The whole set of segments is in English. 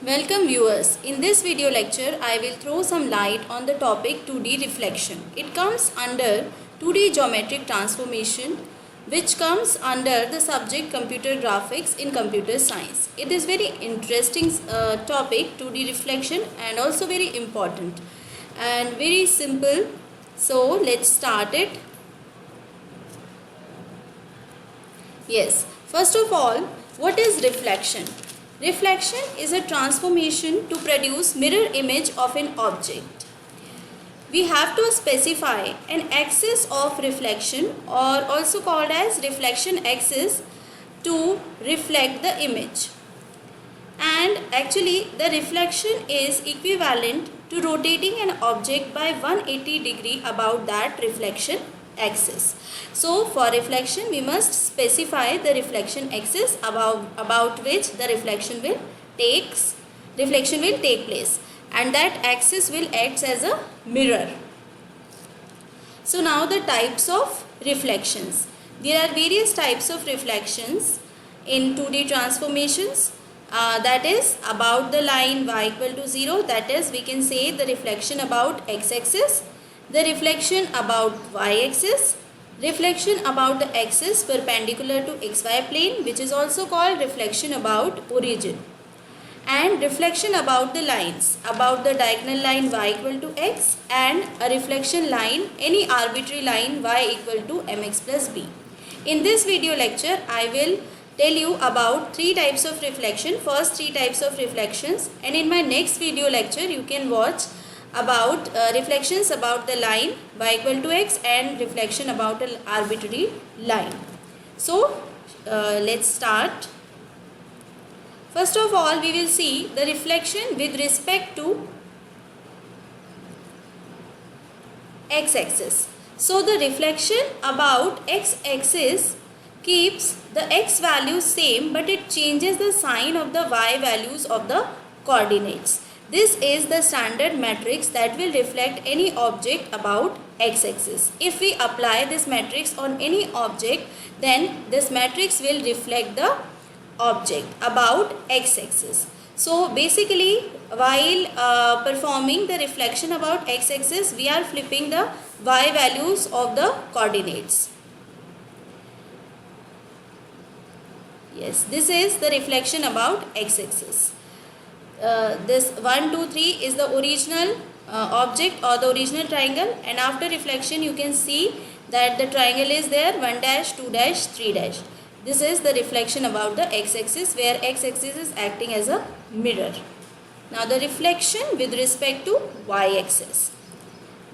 Welcome viewers. In this video lecture, I will throw some light on the topic 2D reflection. It comes under 2D geometric transformation, which comes under the subject computer graphics in computer science. It is very interesting topic, 2D reflection, and also very important and very simple. So let's start it. Yes, first of all, what is reflection? Reflection is a transformation to produce mirror image of an object. We have to specify an axis of reflection, or also called as reflection axis, to reflect the image. And actually the reflection is equivalent to rotating an object by 180 degree about that reflection axis. So for reflection we must specify the reflection axis about which the reflection will take place, and that axis will act as a mirror. So now the types of reflections. There are various types of reflections in 2D transformations. That is about the line y equal to 0, that is we can say the reflection about x-axis, the reflection about y-axis, reflection about the axis perpendicular to xy plane, which is also called reflection about origin, and reflection about the lines, about the diagonal line y equal to x, and a reflection line, any arbitrary line y equal to mx plus b. In this video lecture, I will tell you about three types of reflection, first three types of reflections, and in my next video lecture you can watch about reflections about the line y equal to x and reflection about an arbitrary line. So let's start. First of all, we will see the reflection with respect to x-axis. So the reflection about x-axis keeps the x values same, but it changes the sign of the y values of the coordinates. This is the standard matrix that will reflect any object about x-axis. If we apply this matrix on any object, then this matrix will reflect the object about x-axis. So basically, while performing the reflection about x-axis, we are flipping the y values of the coordinates. Yes, this is the reflection about x-axis. This 1, 2, 3 is the original object or the original triangle, and after reflection you can see that the triangle is there, 1 dash, 2 dash, 3 dash. This is the reflection about the x-axis, where x-axis is acting as a mirror. Now the reflection with respect to y-axis.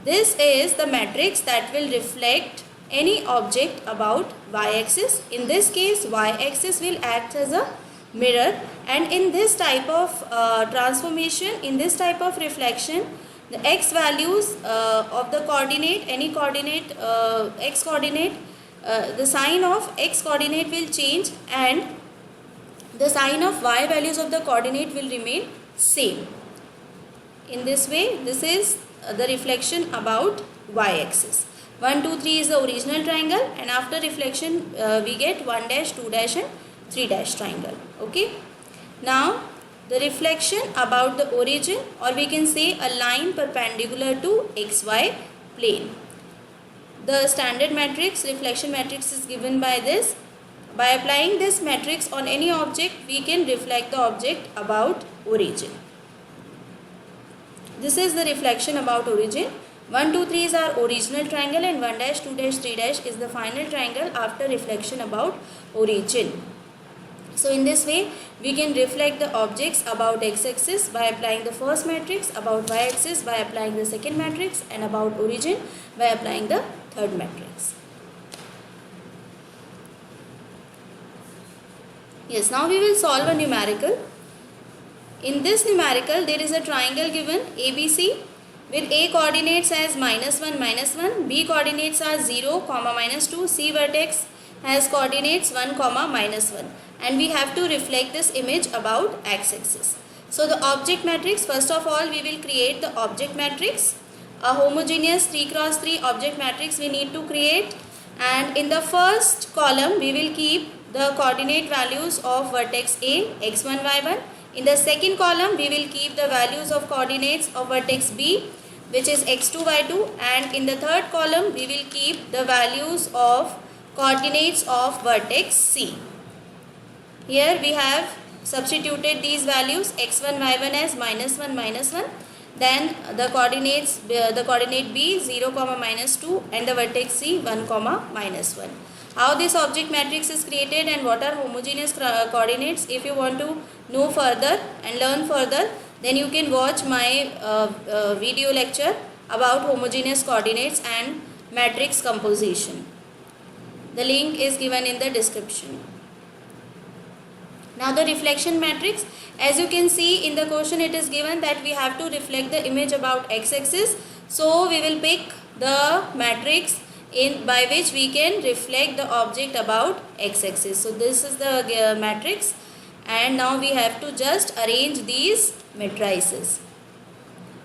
This is the matrix that will reflect any object about y-axis. In this case, y-axis will act as a mirror, and in this type of transformation, in this type of reflection, the x values of the coordinate, any coordinate, x coordinate, the sign of x coordinate will change and the sign of y values of the coordinate will remain same. In this way, this is the reflection about y-axis. 1, 2, 3 is the original triangle, and after reflection we get 1 dash, 2 dash and 3 dash triangle. Okay. Now the reflection about the origin, or we can say a line perpendicular to xy plane. The standard matrix, reflection matrix, is given by this. By applying this matrix on any object, we can reflect the object about origin. This is the reflection about origin. 1, 2, 3 is our original triangle, and 1 dash, 2 dash, 3 dash is the final triangle after reflection about origin. So in this way, we can reflect the objects about x-axis by applying the first matrix, about y-axis by applying the second matrix, and about origin by applying the third matrix. Yes, now we will solve a numerical. In this numerical, there is a triangle given ABC with A coordinates as -1, -1, B coordinates are 0, -2, C vertex has coordinates 1, -1, and we have to reflect this image about x-axis. So the object matrix, first of all we will create the object matrix, a homogeneous 3 cross 3 object matrix we need to create, and in the first column we will keep the coordinate values of vertex A, x1, y1, In the second column, we will keep the values of coordinates of vertex B, which is x2, y2, and in the third column, we will keep the values of coordinates of vertex C. Here we have substituted these values x1, y1 as -1, -1. Then the coordinate B 0, -2 and the vertex C 1, -1. How this object matrix is created and what are homogeneous coordinates, if you want to know further and learn further, then you can watch my video lecture about homogeneous coordinates and matrix composition. The link is given in the description. Now the reflection matrix, as you can see in the question, it is given that we have to reflect the image about x-axis. So we will pick the matrix by which we can reflect the object about x-axis. So this is the matrix, and now we have to just arrange these matrices.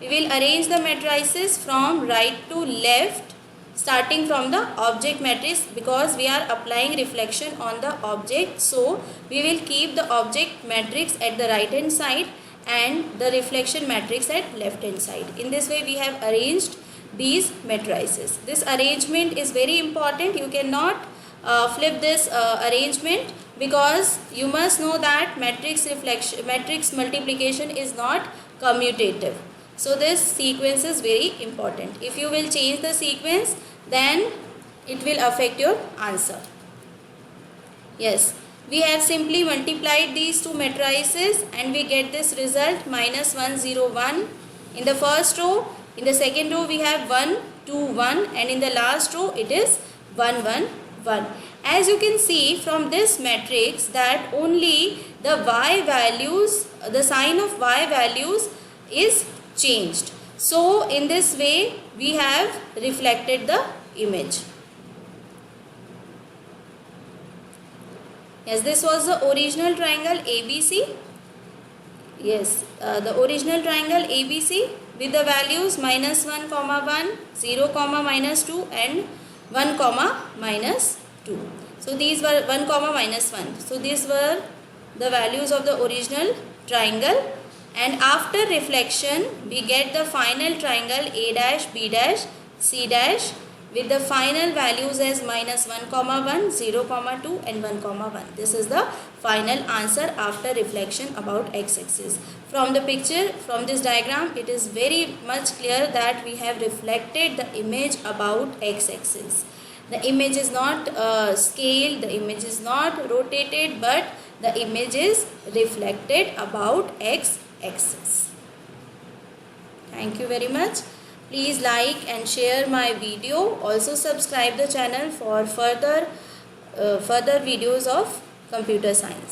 We will arrange the matrices from right to left, starting from the object matrix, because we are applying reflection on the object. So we will keep the object matrix at the right hand side and the reflection matrix at left hand side. In this way we have arranged these matrices. This arrangement is very important. You cannot flip this arrangement, because you must know that matrix multiplication is not commutative. So this sequence is very important. If you will change the sequence, then it will affect your answer. Yes, we have simply multiplied these two matrices and we get this result -1, 0, 1 in the first row. In the second row we have 1, 2, 1, and in the last row it is 1, 1, 1. As you can see from this matrix that only the y values, the sign of y values is changed. So in this way we have reflected the image. Yes, this was the original triangle ABC. Yes, the original triangle ABC with the values -1, 1, 0, -2 and 1, -2. So these were 1, -1. So these were the values of the original triangle, and after reflection we get the final triangle A dash, B dash, C dash with the final values as -1, 1, 0, 2 and 1, 1. This is the final answer after reflection about x-axis. From the picture, from this diagram, it is very much clear that we have reflected the image about x-axis. The image is not scaled, the image is not rotated, but the image is reflected about x-axis. Thank you very much. Please like and share my video. Also subscribe the channel for further videos of computer science.